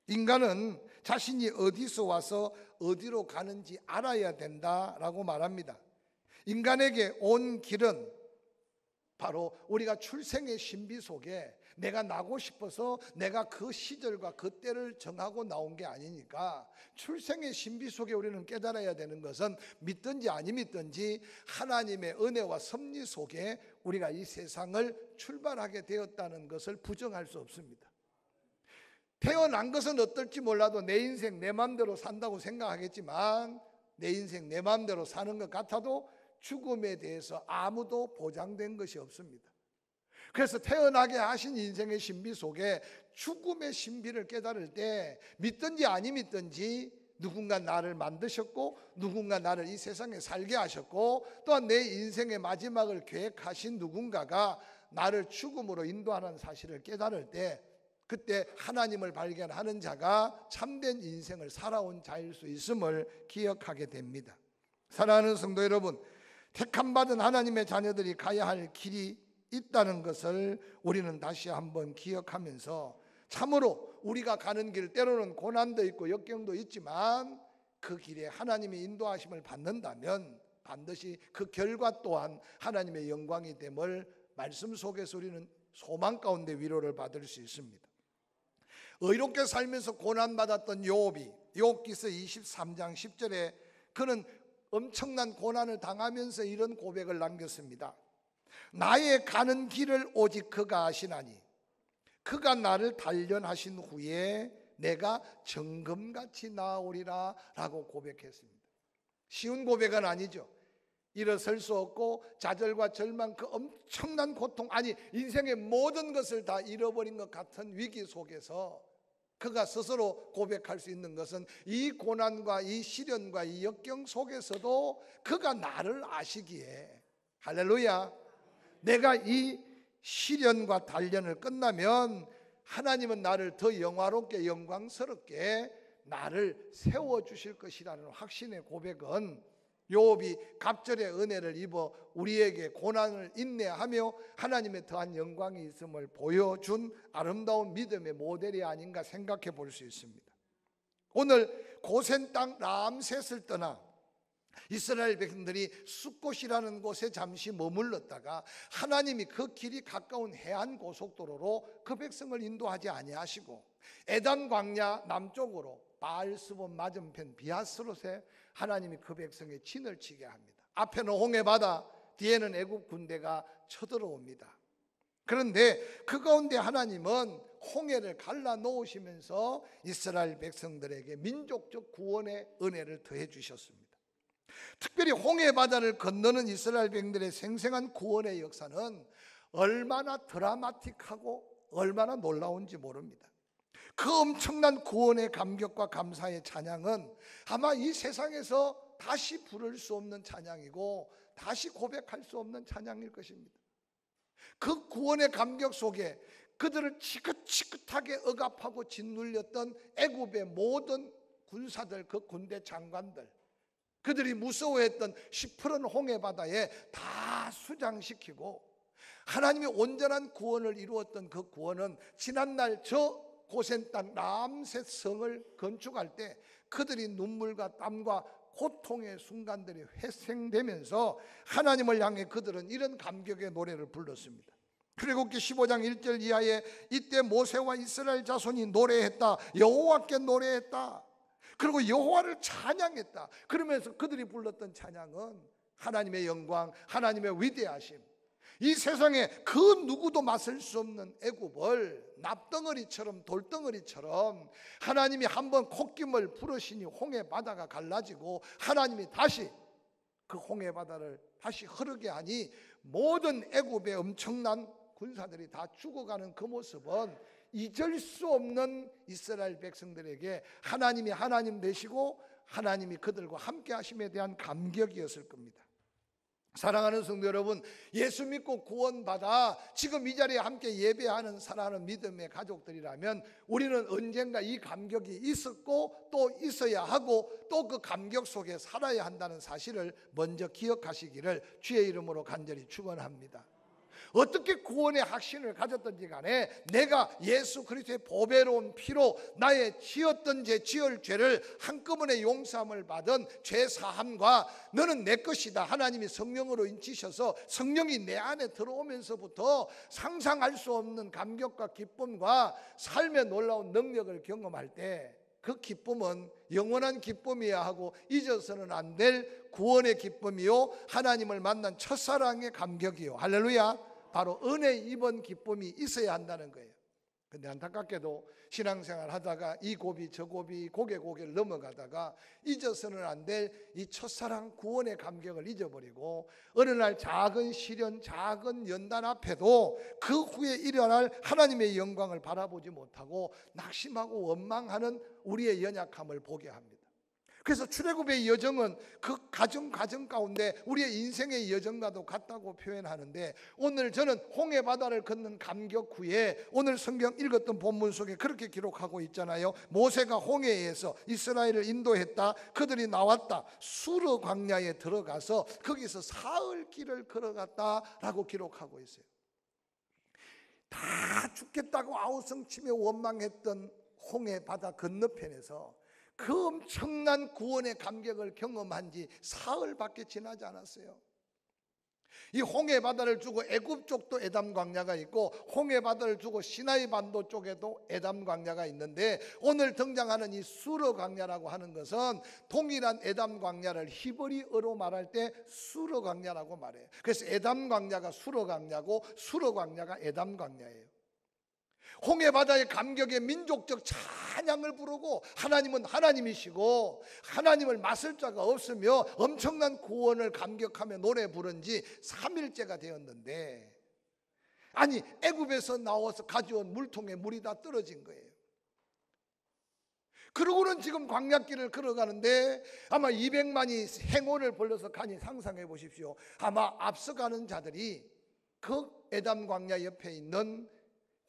인간은 자신이 어디서 와서 어디로 가는지 알아야 된다라고 말합니다. 인간에게 온 길은 바로 우리가 출생의 신비 속에 내가 나고 싶어서 내가 그 시절과 그 때를 정하고 나온 게 아니니까, 출생의 신비 속에 우리는 깨달아야 되는 것은 믿든지 아니 믿든지 하나님의 은혜와 섭리 속에 우리가 이 세상을 출발하게 되었다는 것을 부정할 수 없습니다. 태어난 것은 어떨지 몰라도 내 인생 내 마음대로 산다고 생각하겠지만, 내 인생 내 마음대로 사는 것 같아도 죽음에 대해서 아무도 보장된 것이 없습니다. 그래서 태어나게 하신 인생의 신비 속에 죽음의 신비를 깨달을 때 믿든지 아니 믿든지 누군가 나를 만드셨고 누군가 나를 이 세상에 살게 하셨고, 또한 내 인생의 마지막을 계획하신 누군가가 나를 죽음으로 인도하는 사실을 깨달을 때, 그때 하나님을 발견하는 자가 참된 인생을 살아온 자일 수 있음을 기억하게 됩니다. 사랑하는 성도 여러분, 택함받은 하나님의 자녀들이 가야 할 길이 있다는 것을 우리는 다시 한번 기억하면서, 참으로 우리가 가는 길, 때로는 고난도 있고 역경도 있지만 그 길에 하나님의 인도하심을 받는다면 반드시 그 결과 또한 하나님의 영광이 됨을 말씀 속에서 우리는 소망 가운데 위로를 받을 수 있습니다. 의롭게 살면서 고난받았던 욥이 욥기서 23장 10절에 그는 엄청난 고난을 당하면서 이런 고백을 남겼습니다. 나의 가는 길을 오직 그가 아시나니 그가 나를 단련하신 후에 내가 정금같이 나아오리라 라고 고백했습니다. 쉬운 고백은 아니죠. 일어설 수 없고 좌절과 절망, 그 엄청난 고통, 아니 인생의 모든 것을 다 잃어버린 것 같은 위기 속에서 그가 스스로 고백할 수 있는 것은 이 고난과 이 시련과 이 역경 속에서도 그가 나를 아시기에, 할렐루야, 내가 이 시련과 단련을 끝나면 하나님은 나를 더 영화롭게 영광스럽게 나를 세워주실 것이라는 확신의 고백은 욥이 갑절의 은혜를 입어 우리에게 고난을 인내하며 하나님의 더한 영광이 있음을 보여준 아름다운 믿음의 모델이 아닌가 생각해 볼 수 있습니다. 오늘 고센 땅 람셋을 떠나 이스라엘 백성들이 숫곳이라는 곳에 잠시 머물렀다가 하나님이 그 길이 가까운 해안 고속도로로 그 백성을 인도하지 아니하시고 에단 광야 남쪽으로 바알스본 맞은편 비하스롯에 하나님이 그 백성의 진을 치게 합니다. 앞에는 홍해바다, 뒤에는 애국 군대가 쳐들어옵니다. 그런데 그 가운데 하나님은 홍해를 갈라 놓으시면서 이스라엘 백성들에게 민족적 구원의 은혜를 더해 주셨습니다. 특별히 홍해바다를 건너는 이스라엘 백성들의 생생한 구원의 역사는 얼마나 드라마틱하고 얼마나 놀라운지 모릅니다. 그 엄청난 구원의 감격과 감사의 찬양은 아마 이 세상에서 다시 부를 수 없는 찬양이고 다시 고백할 수 없는 찬양일 것입니다. 그 구원의 감격 속에 그들을 지긋지긋하게 억압하고 짓눌렸던 애굽의 모든 군사들, 그 군대 장관들, 그들이 무서워했던 시퍼런 홍해바다에 다 수장시키고 하나님의 온전한 구원을 이루었던 그 구원은 지난날 저 고센 땅 람셋 성을 건축할 때 그들이 눈물과 땀과 고통의 순간들이 회생되면서 하나님을 향해 그들은 이런 감격의 노래를 불렀습니다. 출애굽기 15장 1절 이하에 이때 모세와 이스라엘 자손이 노래했다, 여호와께 노래했다, 그리고 여호와를 찬양했다. 그러면서 그들이 불렀던 찬양은 하나님의 영광, 하나님의 위대하심, 이 세상에 그 누구도 맞설 수 없는 애굽을 납덩어리처럼 돌덩어리처럼 하나님이 한번 콧김을 부르시니 홍해바다가 갈라지고 하나님이 다시 그 홍해바다를 다시 흐르게 하니 모든 애굽의 엄청난 군사들이 다 죽어가는 그 모습은 잊을 수 없는 이스라엘 백성들에게 하나님이 하나님 되시고 하나님이 그들과 함께 하심에 대한 감격이었을 겁니다. 사랑하는 성도 여러분, 예수 믿고 구원받아 지금 이 자리에 함께 예배하는 사랑하는 믿음의 가족들이라면 우리는 언젠가 이 감격이 있었고 또 있어야 하고 또 그 감격 속에 살아야 한다는 사실을 먼저 기억하시기를 주의 이름으로 간절히 축원합니다. 어떻게 구원의 확신을 가졌든지 간에 내가 예수 그리스도의 보배로운 피로 나의 지었던 지을 죄를 한꺼번에 용서함을 받은 죄 사함과 너는 내 것이다, 하나님이 성령으로 인치셔서 성령이 내 안에 들어오면서부터 상상할 수 없는 감격과 기쁨과 삶의 놀라운 능력을 경험할 때 그 기쁨은 영원한 기쁨이야 하고 잊어서는 안 될 구원의 기쁨이요, 하나님을 만난 첫사랑의 감격이요, 할렐루야, 바로 은혜 입은 기쁨이 있어야 한다는 거예요. 근데 안타깝게도 신앙생활 하다가 이 고비 저 고비 고개를 넘어가다가 잊어서는 안 될 이 첫사랑 구원의 감격을 잊어버리고 어느 날 작은 시련, 작은 연단 앞에도 그 후에 일어날 하나님의 영광을 바라보지 못하고 낙심하고 원망하는 우리의 연약함을 보게 합니다. 그래서 출애굽의 여정은 그 과정 가운데 우리의 인생의 여정과도 같다고 표현하는데, 오늘 저는 홍해 바다를 걷는 감격 후에 오늘 성경 읽었던 본문 속에 그렇게 기록하고 있잖아요. 모세가 홍해에서 이스라엘을 인도했다. 그들이 나왔다. 수르 광야에 들어가서 거기서 사흘 길을 걸어갔다라고 기록하고 있어요. 다 죽겠다고 아우성치며 원망했던 홍해 바다 건너편에서 그 엄청난 구원의 감격을 경험한 지 사흘밖에 지나지 않았어요. 이 홍해 바다를 두고 애굽 쪽도 에담 광야가 있고 홍해 바다를 두고 시나이 반도 쪽에도 에담 광야가 있는데, 오늘 등장하는 이 수르 광야라고 하는 것은 동일한 에담 광야를 히브리어로 말할 때 수르 광야라고 말해요. 그래서 에담 광야가 수르 광야고 수르 광야가 에담 광야예요. 홍해 바다의 감격에 민족적 찬양을 부르고 하나님은 하나님이시고 하나님을 맞설 자가 없으며 엄청난 구원을 감격하며 노래 부른 지 3일째가 되었는데, 아니 애굽에서 나와서 가져온 물통에 물이 다 떨어진 거예요. 그러고는 지금 광야길을 걸어가는데 아마 200만이 행원을 벌려서 가니 상상해 보십시오. 아마 앞서가는 자들이 그 에담 광야 옆에 있는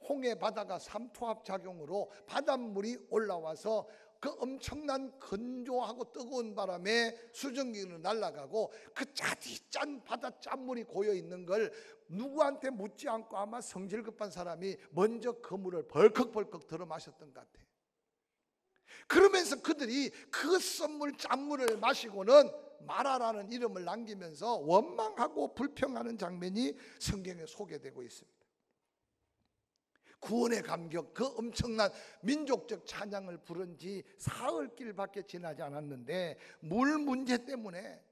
홍해 바다가 삼투압 작용으로 바닷물이 올라와서 그 엄청난 건조하고 뜨거운 바람에 수증기는 날아가고 그 짜디짠 바다 짠물이 고여 있는 걸 누구한테 묻지 않고 아마 성질 급한 사람이 먼저 그 물을 벌컥벌컥 들어 마셨던 것 같아요. 그러면서 그들이 그 썬물 짠물을 마시고는 마라라는 이름을 남기면서 원망하고 불평하는 장면이 성경에 소개되고 있습니다. 구원의 감격, 그 엄청난 민족적 찬양을 부른 지 사흘 길밖에 지나지 않았는데 물 문제 때문에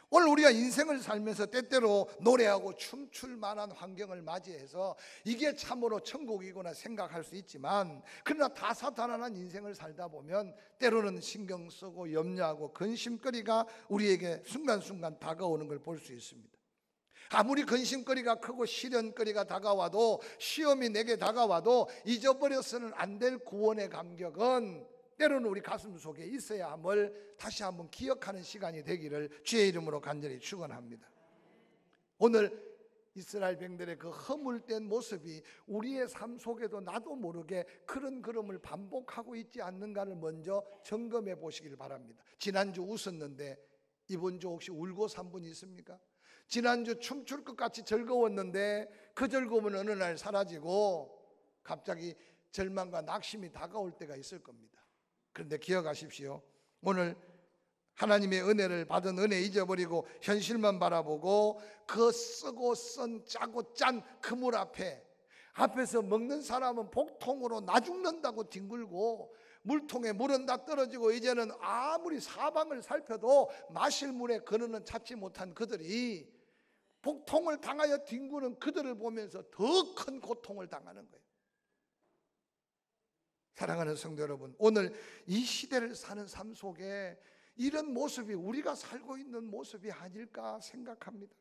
오늘 우리가 인생을 살면서 때때로 노래하고 춤출 만한 환경을 맞이해서 이게 참으로 천국이구나 생각할 수 있지만, 그러나 다사다난한 인생을 살다 보면 때로는 신경 쓰고 염려하고 근심거리가 우리에게 순간순간 다가오는 걸 볼 수 있습니다. 아무리 근심거리가 크고 시련거리가 다가와도, 시험이 내게 다가와도 잊어버려서는 안 될 구원의 감격은 때로는 우리 가슴 속에 있어야 함을 다시 한번 기억하는 시간이 되기를 주의 이름으로 간절히 축원합니다. 오늘 이스라엘 백성들의 그 허물된 모습이 우리의 삶 속에도 나도 모르게 그런 걸음을 반복하고 있지 않는가를 먼저 점검해 보시길 바랍니다. 지난주 웃었는데 이번 주 혹시 울고 산 분 있습니까? 지난주 춤출 것 같이 즐거웠는데 그 즐거움은 어느 날 사라지고 갑자기 절망과 낙심이 다가올 때가 있을 겁니다. 그런데 기억하십시오. 오늘 하나님의 은혜를 받은 은혜 잊어버리고 현실만 바라보고 그 쓰고 쓴 짜고 짠 그 물 앞에서 먹는 사람은 복통으로 나 죽는다고 뒹굴고 물통에 물은 다 떨어지고 이제는 아무리 사방을 살펴도 마실 물에 그늘은 찾지 못한 그들이 복통을 당하여 뒹구는 그들을 보면서 더 큰 고통을 당하는 거예요. 사랑하는 성도 여러분, 오늘 이 시대를 사는 삶 속에 이런 모습이 우리가 살고 있는 모습이 아닐까 생각합니다.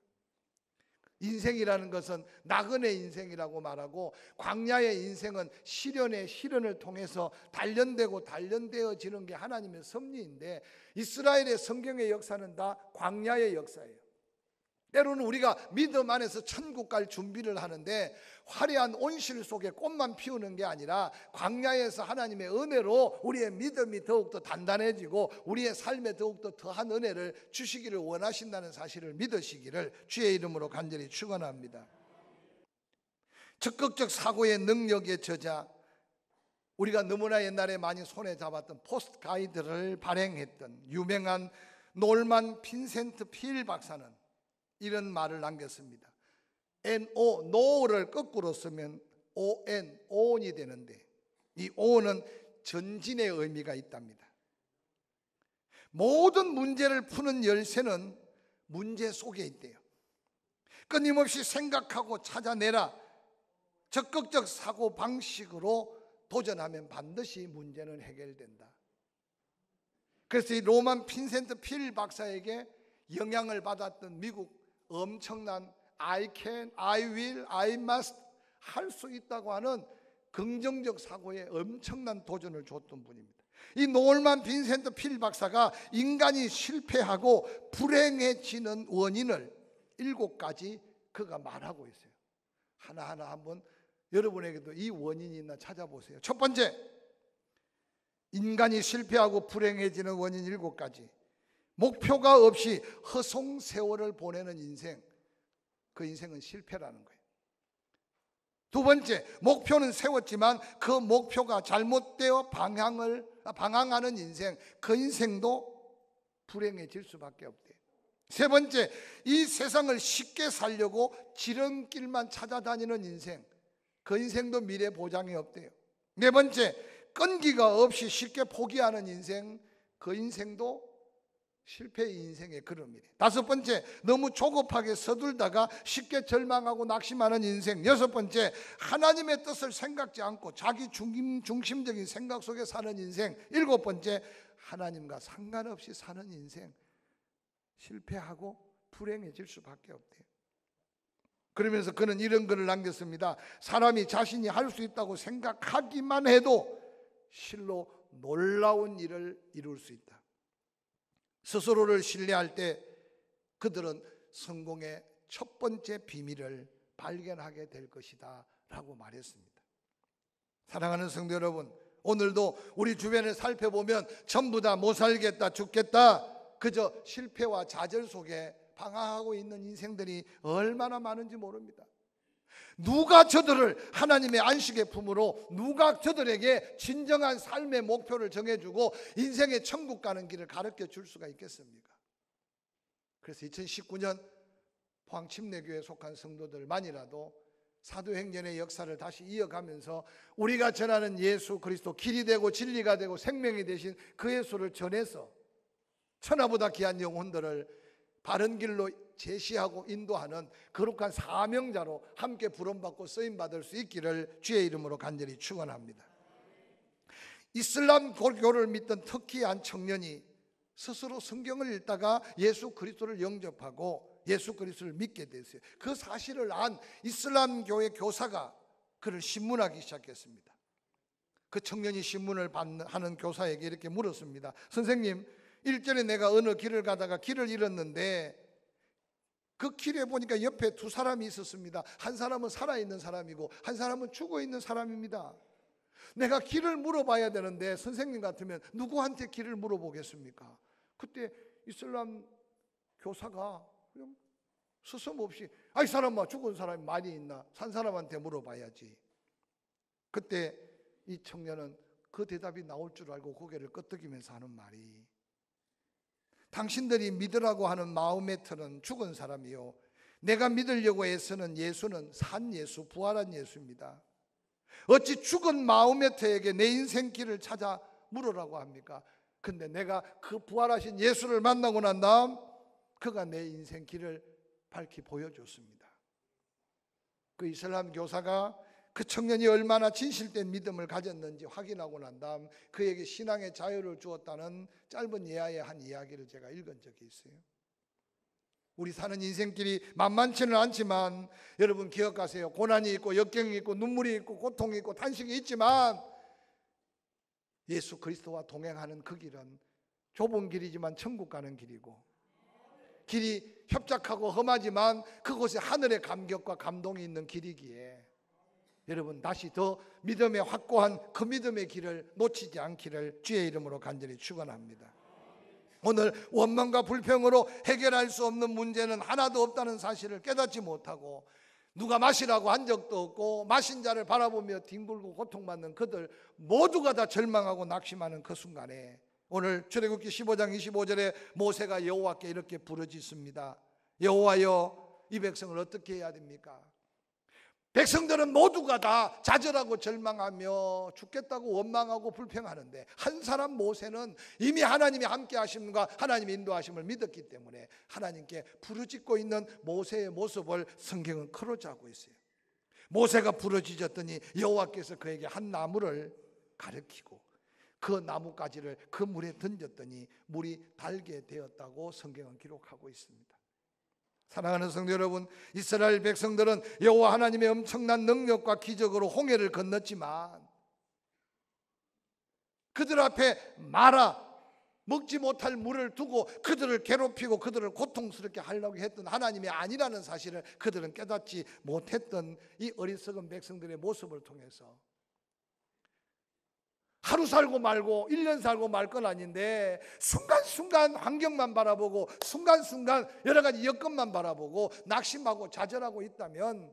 인생이라는 것은 나그네 인생이라고 말하고, 광야의 인생은 시련의 시련을 통해서 단련되고 단련되어지는 게 하나님의 섭리인데, 이스라엘의 성경의 역사는 다 광야의 역사예요. 때로는 우리가 믿음 안에서 천국 갈 준비를 하는데 화려한 온실 속에 꽃만 피우는 게 아니라 광야에서 하나님의 은혜로 우리의 믿음이 더욱더 단단해지고 우리의 삶에 더욱더 더한 은혜를 주시기를 원하신다는 사실을 믿으시기를 주의 이름으로 간절히 축원합니다. 적극적 사고의 능력의 저자, 우리가 너무나 옛날에 많이 손에 잡았던 포스트 가이드를 발행했던 유명한 놀만 빈센트 필 박사는 이런 말을 남겼습니다. NO, no를 거꾸로 쓰면 ON, ON이 되는데 이 ON은 전진의 의미가 있답니다. 모든 문제를 푸는 열쇠는 문제 속에 있대요. 끊임없이 생각하고 찾아내라. 적극적 사고 방식으로 도전하면 반드시 문제는 해결된다. 그래서 이 로만 빈센트 필 박사에게 영향을 받았던 미국 엄청난 I can, I will, I must 할 수 있다고 하는 긍정적 사고에 엄청난 도전을 줬던 분입니다. 이 노만 빈센트 필 박사가 인간이 실패하고 불행해지는 원인을 7가지 그가 말하고 있어요. 하나하나 한번 여러분에게도 이 원인이 있나 찾아보세요. 첫 번째, 인간이 실패하고 불행해지는 원인 7가지. 목표가 없이 허송세월을 보내는 인생, 그 인생은 실패라는 거예요. 두 번째, 목표는 세웠지만 그 목표가 잘못되어 방황하는 인생, 그 인생도 불행해질 수밖에 없대요. 세 번째, 이 세상을 쉽게 살려고 지름길만 찾아다니는 인생, 그 인생도 미래 보장이 없대요. 네 번째, 끈기가 없이 쉽게 포기하는 인생, 그 인생도 실패의 인생의 걸음이래. 다섯 번째, 너무 조급하게 서둘다가 쉽게 절망하고 낙심하는 인생. 여섯 번째, 하나님의 뜻을 생각지 않고 자기 중심적인 생각 속에 사는 인생. 일곱 번째, 하나님과 상관없이 사는 인생. 실패하고 불행해질 수밖에 없대요. 그러면서 그는 이런 글을 남겼습니다. 사람이 자신이 할 수 있다고 생각하기만 해도 실로 놀라운 일을 이룰 수 있다. 스스로를 신뢰할 때 그들은 성공의 첫 번째 비밀을 발견하게 될 것이다 라고 말했습니다. 사랑하는 성도 여러분, 오늘도 우리 주변을 살펴보면 전부 다 못 살겠다, 죽겠다, 그저 실패와 좌절 속에 방황하고 있는 인생들이 얼마나 많은지 모릅니다. 누가 저들을 하나님의 안식의 품으로, 누가 저들에게 진정한 삶의 목표를 정해주고 인생의 천국 가는 길을 가르쳐 줄 수가 있겠습니까? 그래서 2019년 포항침례교회에 속한 성도들만이라도 사도행전의 역사를 다시 이어가면서 우리가 전하는 예수 그리스도, 길이 되고 진리가 되고 생명이 되신 그 예수를 전해서 천하보다 귀한 영혼들을 바른 길로 제시하고 인도하는 거룩한 사명자로 함께 부름받고 쓰임받을 수 있기를 주의 이름으로 간절히 축원합니다. 이슬람교를 믿던 터키의 청년이 스스로 성경을 읽다가 예수 그리스도를 영접하고 예수 그리스도를 믿게 됐어요. 그 사실을 안 이슬람교의 교사가 그를 신문하기 시작했습니다. 그 청년이 신문을 하는 교사에게 이렇게 물었습니다. 선생님, 일전에 내가 어느 길을 가다가 길을 잃었는데 그 길에 보니까 옆에 두 사람이 있었습니다. 한 사람은 살아있는 사람이고 한 사람은 죽어있는 사람입니다. 내가 길을 물어봐야 되는데 선생님 같으면 누구한테 길을 물어보겠습니까? 그때 이슬람 교사가 그냥 스스럼없이 이 사람아, 죽은 사람이 많이 있나? 산 사람한테 물어봐야지. 그때 이 청년은 그 대답이 나올 줄 알고 고개를 끄덕이면서 하는 말이, 당신들이 믿으라고 하는 마음의 틀은 죽은 사람이요, 내가 믿으려고 애쓰는 예수는 산 예수, 부활한 예수입니다. 어찌 죽은 마음의 터에게 내 인생 길을 찾아 물으라고 합니까? 근데 내가 그 부활하신 예수를 만나고 난 다음 그가 내 인생 길을 밝히 보여줬습니다. 그 이슬람 교사가 그 청년이 얼마나 진실된 믿음을 가졌는지 확인하고 난 다음 그에게 신앙의 자유를 주었다는 짧은 예화의 한 이야기를 제가 읽은 적이 있어요. 우리 사는 인생길이 만만치는 않지만 여러분 기억하세요. 고난이 있고 역경이 있고 눈물이 있고 고통이 있고 탄식이 있지만 예수 그리스도와 동행하는 그 길은 좁은 길이지만 천국 가는 길이고, 길이 협착하고 험하지만 그곳에 하늘의 감격과 감동이 있는 길이기에 여러분 다시 더 믿음의 확고한 그 믿음의 길을 놓치지 않기를 주의 이름으로 간절히 축원합니다. 오늘 원망과 불평으로 해결할 수 없는 문제는 하나도 없다는 사실을 깨닫지 못하고 누가 마시라고 한 적도 없고 마신 자를 바라보며 뒹굴고 고통받는 그들 모두가 다 절망하고 낙심하는 그 순간에 오늘 출애굽기 15장 25절에 모세가 여호와께 이렇게 부르짖습니다. 여호와여, 이 백성을 어떻게 해야 됩니까? 백성들은 모두가 다 좌절하고 절망하며 죽겠다고 원망하고 불평하는데 한 사람 모세는 이미 하나님이 함께 하심과 하나님의 인도하심을 믿었기 때문에 하나님께 부르짖고 있는 모세의 모습을 성경은 크로즈하고 있어요. 모세가 부르짖었더니 여호와께서 그에게 한 나무를 가리키고 그 나뭇가지를 그 물에 던졌더니 물이 달게 되었다고 성경은 기록하고 있습니다. 사랑하는 성도 여러분, 이스라엘 백성들은 여호와 하나님의 엄청난 능력과 기적으로 홍해를 건넜지만 그들 앞에 마라 먹지 못할 물을 두고 그들을 괴롭히고 그들을 고통스럽게 하려고 했던 하나님이 아니라는 사실을 그들은 깨닫지 못했던 이 어리석은 백성들의 모습을 통해서 하루 살고 말고 1년 살고 말 건 아닌데 순간순간 환경만 바라보고 순간순간 여러 가지 여건만 바라보고 낙심하고 좌절하고 있다면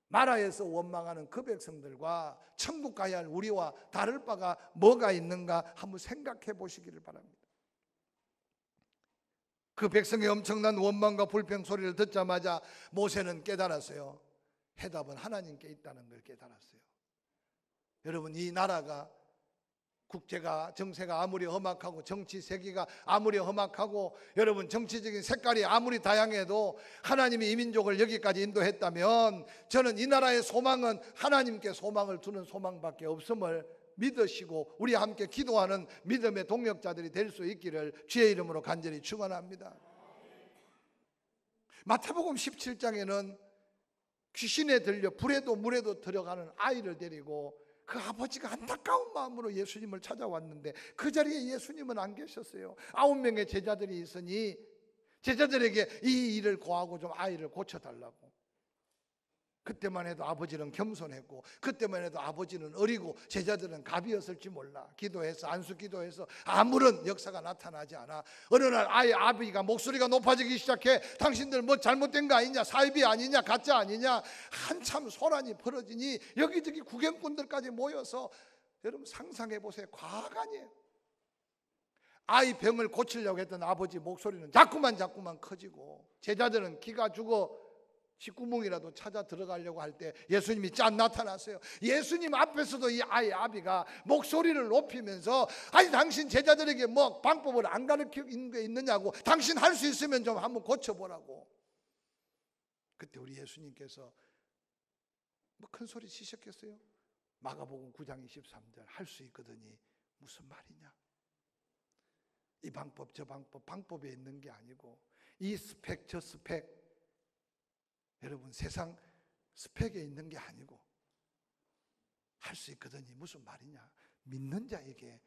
마라에서 원망하는 그 백성들과 천국 가야 할 우리와 다를 바가 뭐가 있는가 한번 생각해 보시기를 바랍니다. 그 백성의 엄청난 원망과 불평 소리를 듣자마자 모세는 깨달았어요. 해답은 하나님께 있다는 걸 깨달았어요. 여러분, 이 나라가 국제가 정세가 아무리 험악하고 정치 세계가 아무리 험악하고 여러분 정치적인 색깔이 아무리 다양해도 하나님이 이 민족을 여기까지 인도했다면 저는 이 나라의 소망은 하나님께 소망을 두는 소망밖에 없음을 믿으시고 우리 함께 기도하는 믿음의 동력자들이 될 수 있기를 주의 이름으로 간절히 축원합니다. 마태복음 17장에는 귀신에 들려 불에도 물에도 들어가는 아이를 데리고 그 아버지가 안타까운 마음으로 예수님을 찾아왔는데 그 자리에 예수님은 안 계셨어요. 9명의 제자들이 있으니 제자들에게 이 일을 고하고 좀 아이를 고쳐달라고. 그때만 해도 아버지는 겸손했고 그때만 해도 아버지는 어리고 제자들은 갑이었을지 몰라. 기도해서 안수 기도해서 아무런 역사가 나타나지 않아. 어느 날 아이 아비가 목소리가 높아지기 시작해. 당신들 뭐 잘못된 거 아니냐, 사이비 아니냐, 가짜 아니냐, 한참 소란이 벌어지니 여기저기 구경꾼들까지 모여서 여러분 상상해 보세요. 과간이에요. 아이 병을 고치려고 했던 아버지 목소리는 자꾸만 커지고 제자들은 기가 죽어 식구멍이라도 찾아 들어가려고 할 때 예수님이 짠 나타났어요. 예수님 앞에서도 이 아이 아비가 목소리를 높이면서 아니 당신 제자들에게 뭐 방법을 안 가르치는 게 있느냐고, 당신 할 수 있으면 좀 한번 고쳐보라고. 그때 우리 예수님께서 뭐 큰 소리 치셨겠어요? 마가복음 9장 23절 할 수 있거든요. 무슨 말이냐? 이 방법 저 방법 방법에 있는 게 아니고 이 스펙 저 스펙 여러분 세상 스펙에 있는 게 아니고 할 수 있거든요. 무슨 말이냐? 믿는 자에게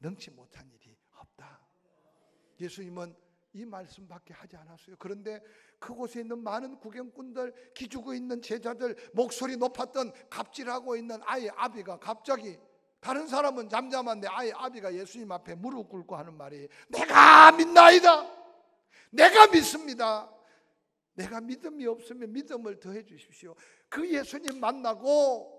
능치 못한 일이 없다. 예수님은 이 말씀밖에 하지 않았어요. 그런데 그곳에 있는 많은 구경꾼들, 기죽어 있는 제자들, 목소리 높았던 갑질하고 있는 아이 아비가 갑자기, 다른 사람은 잠잠한데 아이 아비가 예수님 앞에 무릎 꿇고 하는 말이 내가 믿나이다. 내가 믿습니다. 내가 믿음이 없으면 믿음을 더해 주십시오. 그 예수님 만나고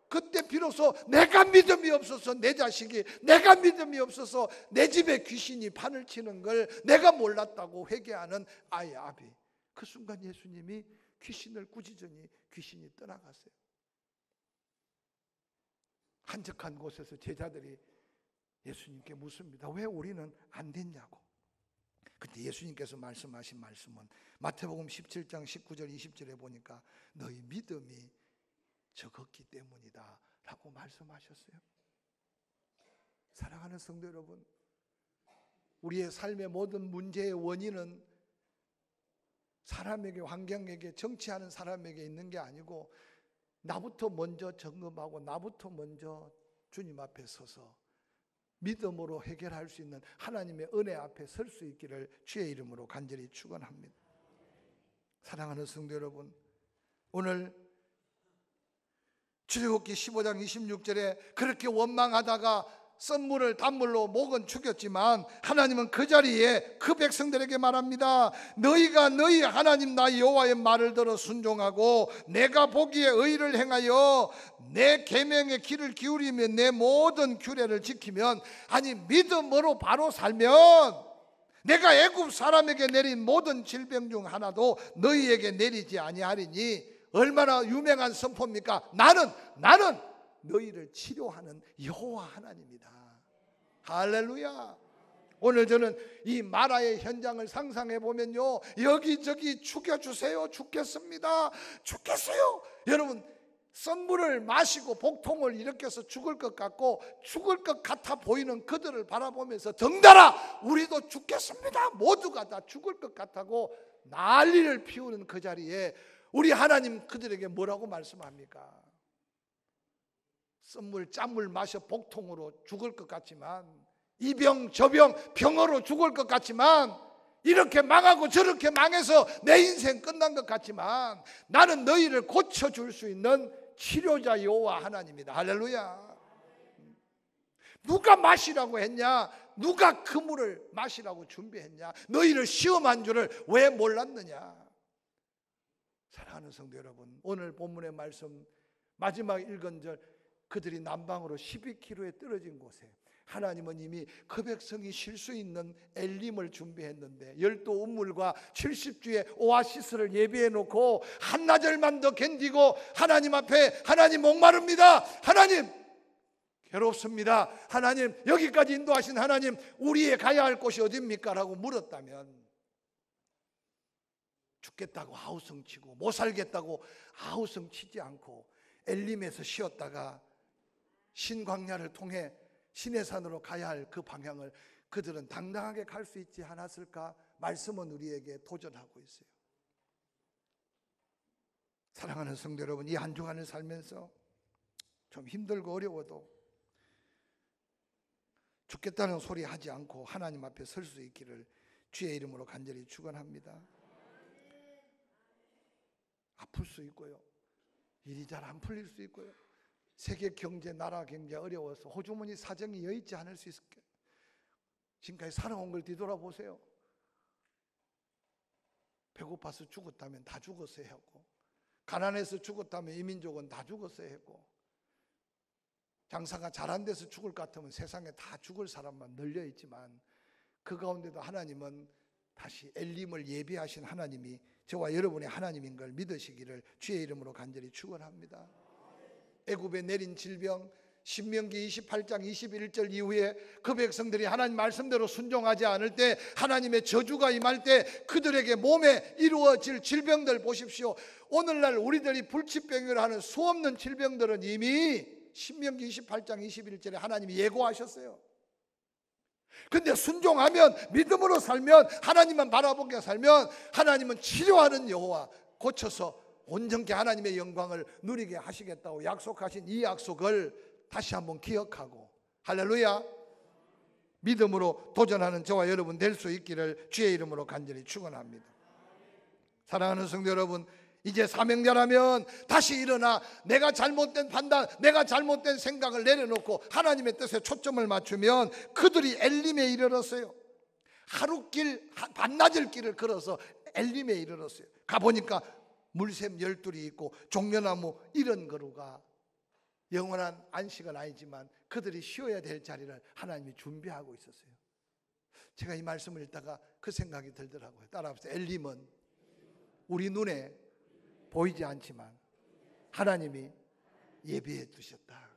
그때 비로소 내가 믿음이 없어서 내 자식이, 내가 믿음이 없어서 내 집에 귀신이 판을 치는 걸 내가 몰랐다고 회개하는 아이 아비. 그 순간 예수님이 귀신을 꾸짖으니 귀신이 떠나갔어요. 한적한 곳에서 제자들이 예수님께 묻습니다. 왜 우리는 안 됐냐고. 그때 예수님께서 말씀하신 말씀은 마태복음 17장 19절 20절에 보니까 너희 믿음이 적었기 때문이다 라고 말씀하셨어요. 사랑하는 성도 여러분, 우리의 삶의 모든 문제의 원인은 사람에게, 환경에게, 정치하는 사람에게 있는 게 아니고 나부터 먼저 점검하고 나부터 먼저 주님 앞에 서서 믿음으로 해결할 수 있는 하나님의 은혜 앞에 설 수 있기를 주의 이름으로 간절히 축원합니다. 사랑하는 성도 여러분, 오늘 출애굽기 15장 26절에 그렇게 원망하다가 썬물을 단물로 목은 죽였지만 하나님은 그 자리에 그 백성들에게 말합니다. 너희가 너희 하나님 나 여호와의 말을 들어 순종하고 내가 보기에 의를 행하여 내 계명의 귀를 기울이며 내 모든 규례를 지키면, 아니 믿음으로 바로 살면 내가 애굽 사람에게 내린 모든 질병 중 하나도 너희에게 내리지 아니하리니, 얼마나 유명한 선포입니까? 나는 너희를 치료하는 여호와 하나님이다. 할렐루야. 오늘 저는 이 마라의 현장을 상상해 보면요, 여기저기 죽여주세요, 죽겠습니다, 죽겠어요. 여러분, 썬물을 마시고 복통을 일으켜서 죽을 것 같고 죽을 것 같아 보이는 그들을 바라보면서 덩달아 우리도 죽겠습니다, 모두가 다 죽을 것 같다고 난리를 피우는 그 자리에 우리 하나님 그들에게 뭐라고 말씀합니까? 썬물 짠물 마셔 복통으로 죽을 것 같지만, 이 병 저 병 병으로 죽을 것 같지만, 이렇게 망하고 저렇게 망해서 내 인생 끝난 것 같지만 나는 너희를 고쳐줄 수 있는 치료자 여호와 하나님이다. 할렐루야. 누가 마시라고 했냐? 누가 그 물을 마시라고 준비했냐? 너희를 시험한 줄을 왜 몰랐느냐? 사랑하는 성도 여러분, 오늘 본문의 말씀 마지막 읽은 절, 그들이 남방으로 12km에 떨어진 곳에 하나님은 이미 그 백성이 쉴 수 있는 엘림을 준비했는데 12운물과 70주의 오아시스를 예비해 놓고 한나절만 더 견디고 하나님 앞에, 하나님 목마릅니다, 하나님 괴롭습니다, 하나님 여기까지 인도하신 하나님 우리의 가야 할 곳이 어디입니까? 라고 물었다면 죽겠다고 아우성치고 못 살겠다고 아우성치지 않고 엘림에서 쉬었다가 신광야를 통해 시내산으로 가야 할 그 방향을 그들은 당당하게 갈 수 있지 않았을까? 말씀은 우리에게 도전하고 있어요. 사랑하는 성도 여러분, 이 한 주간을 살면서 좀 힘들고 어려워도 죽겠다는 소리 하지 않고 하나님 앞에 설 수 있기를 주의 이름으로 간절히 축원합니다. 아플 수 있고요, 일이 잘 안 풀릴 수 있고요, 세계 경제, 나라 경제 어려워서 호주머니 사정이 여의치 않을 수 있을 거예요. 지금까지 살아온 걸 뒤돌아보세요. 배고파서 죽었다면 다 죽었어야 했고, 가난해서 죽었다면 이 민족은 다 죽었어야 했고, 장사가 잘 안 돼서 죽을 것 같으면 세상에 다 죽을 사람만 널려 있지만, 그 가운데도 하나님은 다시 엘림을 예비하신 하나님이 저와 여러분의 하나님인 걸 믿으시기를 주의 이름으로 간절히 축원합니다. 애굽에 내린 질병, 신명기 28장 21절 이후에 그 백성들이 하나님 말씀대로 순종하지 않을 때 하나님의 저주가 임할 때 그들에게 몸에 이루어질 질병들 보십시오. 오늘날 우리들이 불치병이라 하는 수없는 질병들은 이미 신명기 28장 21절에 하나님이 예고하셨어요. 근데 순종하면, 믿음으로 살면, 하나님만 바라보게 살면 하나님은 치료하는 여호와, 고쳐서 온전케 하나님의 영광을 누리게 하시겠다고 약속하신 이 약속을 다시 한번 기억하고, 할렐루야, 믿음으로 도전하는 저와 여러분 될 수 있기를 주의 이름으로 간절히 축원합니다. 사랑하는 성도 여러분, 이제 사명자라면 다시 일어나 내가 잘못된 판단, 내가 잘못된 생각을 내려놓고 하나님의 뜻에 초점을 맞추면 그들이 엘림에 이르렀어요. 하루길, 반나절 길을 걸어서 엘림에 이르렀어요. 가보니까 물샘 12이 있고 종려나무 이런 거루가, 영원한 안식은 아니지만 그들이 쉬어야 될 자리를 하나님이 준비하고 있었어요. 제가 이 말씀을 읽다가 그 생각이 들더라고요. 따라합시다. 엘림은 우리 눈에 보이지 않지만 하나님이 예비해 두셨다.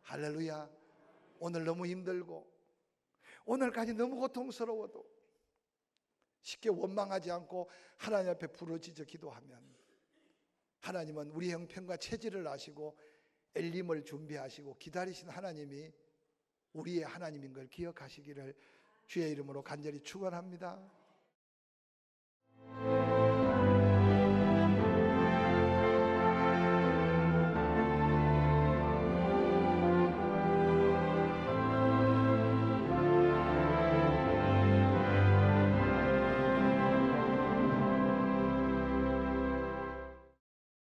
할렐루야. 오늘 너무 힘들고 오늘까지 너무 고통스러워도 쉽게 원망하지 않고 하나님 앞에 부르짖어 기도하면 하나님은 우리 형편과 체질을 아시고 엘림을 준비하시고 기다리신 하나님이 우리의 하나님인 걸 기억하시기를 주의 이름으로 간절히 축원합니다.